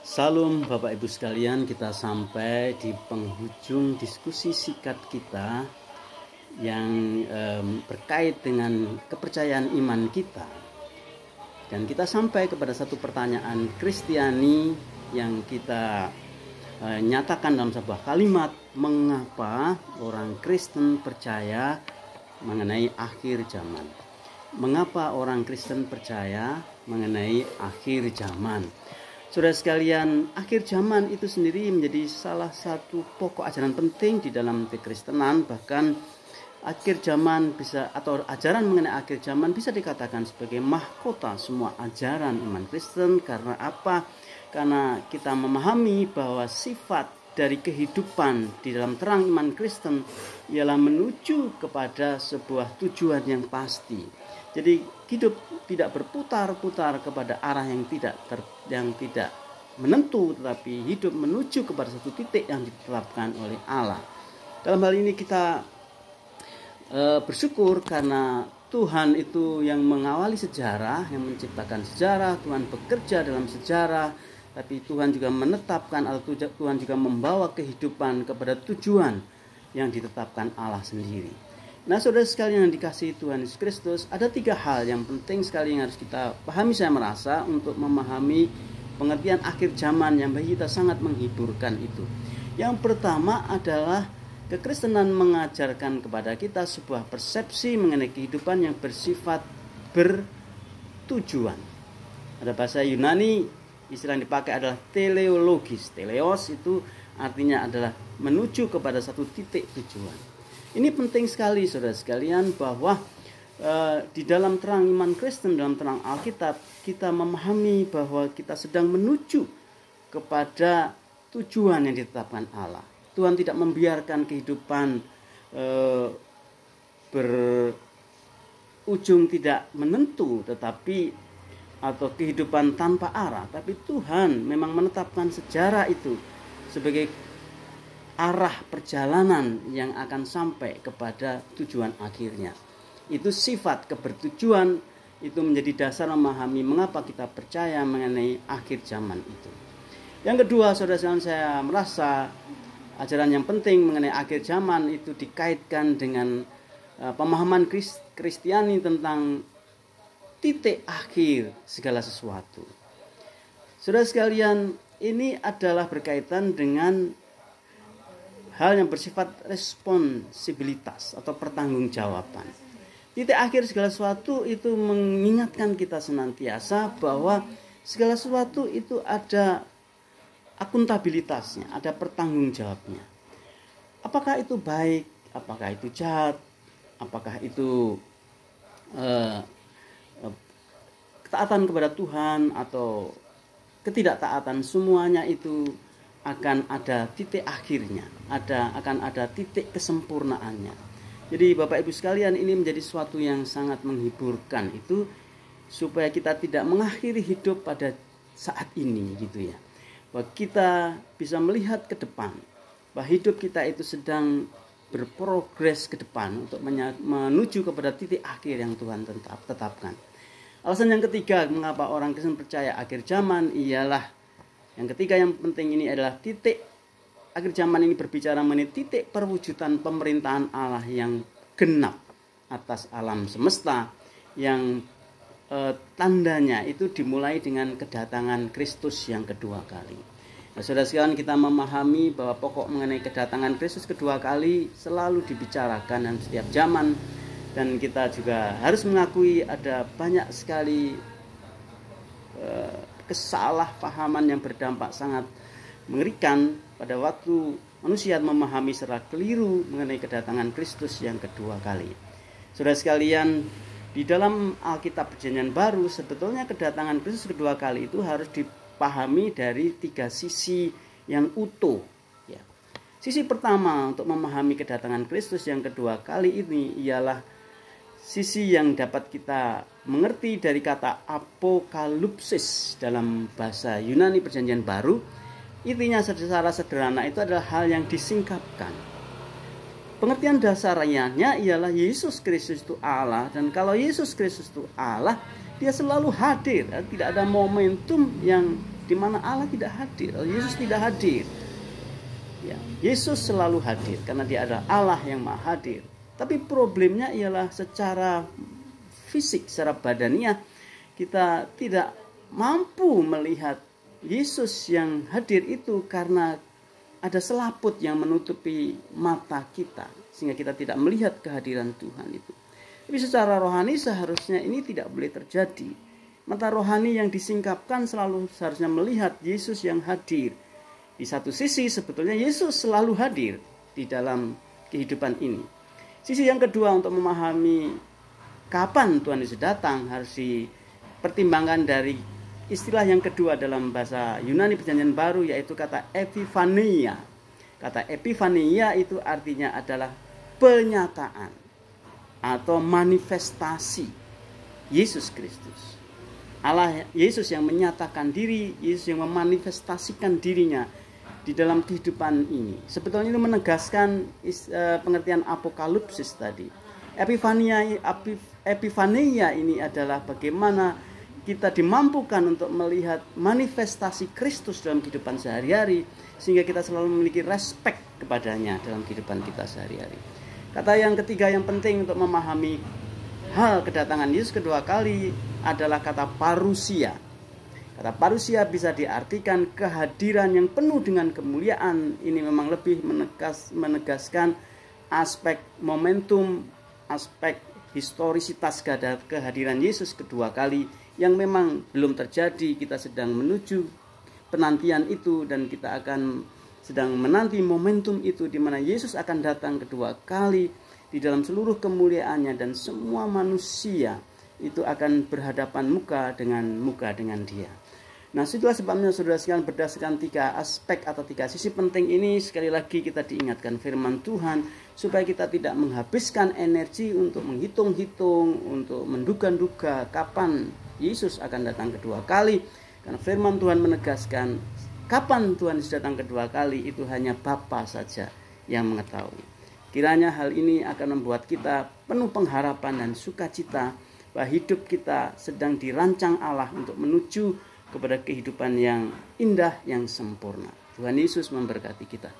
Salam Bapak Ibu sekalian, kita sampai di penghujung diskusi singkat kita yang berkait dengan kepercayaan iman kita. Dan kita sampai kepada satu pertanyaan Kristiani yang kita nyatakan dalam sebuah kalimat, mengapa orang Kristen percaya mengenai akhir zaman? Mengapa orang Kristen percaya mengenai akhir zaman? Saudara sekalian, akhir zaman itu sendiri menjadi salah satu pokok ajaran penting di dalam kekristenan. Bahkan akhir zaman bisa, atau ajaran mengenai akhir zaman bisa dikatakan sebagai mahkota semua ajaran iman Kristen. Karena apa? Karena kita memahami bahwa sifat dari kehidupan di dalam terang iman Kristen ialah menuju kepada sebuah tujuan yang pasti. Jadi hidup tidak berputar-putar kepada arah yang tidak menentu, tetapi hidup menuju kepada satu titik yang ditetapkan oleh Allah. Dalam hal ini kita bersyukur karena Tuhan itu yang mengawali sejarah, yang menciptakan sejarah. Tuhan bekerja dalam sejarah, tapi Tuhan juga menetapkan atau Tuhan juga membawa kehidupan kepada tujuan yang ditetapkan Allah sendiri. Nah, saudara sekalian yang dikasihi Tuhan Yesus Kristus, ada 3 hal yang penting sekali yang harus kita pahami, saya merasa, untuk memahami pengertian akhir zaman yang bagi kita sangat menghiburkan itu. Yang pertama adalah kekristenan mengajarkan kepada kita sebuah persepsi mengenai kehidupan yang bersifat bertujuan. Ada bahasa Yunani, istilah yang dipakai adalah teleologis. Teleos itu artinya adalah menuju kepada satu titik tujuan. Ini penting sekali saudara sekalian, bahwa di dalam terang iman Kristen, dalam terang Alkitab, kita memahami bahwa kita sedang menuju kepada tujuan yang ditetapkan Allah. Tuhan tidak membiarkan kehidupan berujung tidak menentu, atau kehidupan tanpa arah. Tapi Tuhan memang menetapkan sejarah itu sebagai arah perjalanan yang akan sampai kepada tujuan akhirnya. Itu sifat kebertujuan, itu menjadi dasar memahami mengapa kita percaya mengenai akhir zaman itu. Yang kedua, saudara-saudara, saya merasa ajaran yang penting mengenai akhir zaman itu dikaitkan dengan pemahaman Kristiani tentang titik akhir segala sesuatu. Saudara sekalian, ini adalah berkaitan dengan hal yang bersifat responsibilitas atau pertanggungjawaban. Titik akhir segala sesuatu itu mengingatkan kita senantiasa bahwa segala sesuatu itu ada akuntabilitasnya, ada pertanggungjawabnya. Apakah itu baik, apakah itu jahat, apakah itu ketaatan kepada Tuhan atau ketidaktaatan, semuanya itu akan ada titik akhirnya, akan ada titik kesempurnaannya. Jadi Bapak Ibu sekalian, ini menjadi sesuatu yang sangat menghiburkan itu, supaya kita tidak mengakhiri hidup pada saat ini gitu ya. Bahwa kita bisa melihat ke depan, bahwa hidup kita itu sedang berprogres ke depan untuk menuju kepada titik akhir yang Tuhan tetapkan. Alasan yang ketiga mengapa orang Kristen percaya akhir zaman ialah, yang ketiga yang penting ini adalah titik akhir zaman ini berbicara mengenai titik perwujudan pemerintahan Allah yang genap atas alam semesta, yang tandanya itu dimulai dengan kedatangan Kristus yang kedua kali. Nah, saudara sekalian, kita memahami bahwa pokok mengenai kedatangan Kristus kedua kali selalu dibicarakan dalam setiap zaman, dan kita juga harus mengakui ada banyak sekali kesalahpahaman yang berdampak sangat mengerikan pada waktu manusia memahami secara keliru mengenai kedatangan Kristus yang kedua kali. Saudara sekalian, di dalam Alkitab Perjanjian Baru sebetulnya kedatangan Kristus kedua kali itu harus dipahami dari 3 sisi yang utuh. Ya. Sisi pertama untuk memahami kedatangan Kristus yang kedua kali ini ialah sisi yang dapat kita mengerti dari kata apokalipsis dalam bahasa Yunani Perjanjian Baru. Intinya secara sederhana itu adalah hal yang disingkapkan. Pengertian dasarnya ialah Yesus Kristus itu Allah, dan kalau Yesus Kristus itu Allah, Dia selalu hadir. Tidak ada momentum yang di mana Allah tidak hadir, Yesus tidak hadir. Ya, Yesus selalu hadir karena dia adalah Allah yang maha hadir. Tapi problemnya ialah secara fisik, secara badaniah kita tidak mampu melihat Yesus yang hadir itu karena ada selaput yang menutupi mata kita sehingga kita tidak melihat kehadiran Tuhan itu. Tapi secara rohani seharusnya ini tidak boleh terjadi. Mata rohani yang disingkapkan selalu seharusnya melihat Yesus yang hadir. Di satu sisi sebetulnya Yesus selalu hadir di dalam kehidupan ini. Sisi yang kedua untuk memahami kapan Tuhan Yesus datang harus dipertimbangkan dari istilah yang kedua dalam bahasa Yunani Perjanjian Baru, yaitu kata epifania. Kata epifania itu artinya adalah penyataan atau manifestasi Yesus Kristus. Allah Yesus yang menyatakan diri, Yesus yang memanifestasikan dirinya di dalam kehidupan ini. Sebetulnya itu menegaskan pengertian apokalipsis tadi. Epifania ini adalah bagaimana kita dimampukan untuk melihat manifestasi Kristus dalam kehidupan sehari-hari, sehingga kita selalu memiliki respek kepadanya dalam kehidupan kita sehari-hari. Kata yang ketiga yang penting untuk memahami hal kedatangan Yesus kedua kali adalah kata parusia. Kata parusia bisa diartikan kehadiran yang penuh dengan kemuliaan. Ini memang lebih menegaskan aspek momentum, aspek historisitas kehadiran Yesus kedua kali yang memang belum terjadi. Kita sedang menuju penantian itu dan kita akan sedang menanti momentum itu di mana Yesus akan datang kedua kali di dalam seluruh kemuliaannya dan semua manusia itu akan berhadapan muka dengan Dia. Nah, itulah sebabnya saudara sekalian, berdasarkan tiga aspek atau tiga sisi penting ini, sekali lagi kita diingatkan firman Tuhan supaya kita tidak menghabiskan energi untuk menghitung-hitung, untuk menduga-duga kapan Yesus akan datang kedua kali. Karena firman Tuhan menegaskan kapan Tuhan Yesus datang kedua kali itu hanya Bapa saja yang mengetahui. Kiranya hal ini akan membuat kita penuh pengharapan dan sukacita bahwa hidup kita sedang dirancang Allah untuk menuju kepada kehidupan yang indah, yang sempurna. Tuhan Yesus memberkati kita.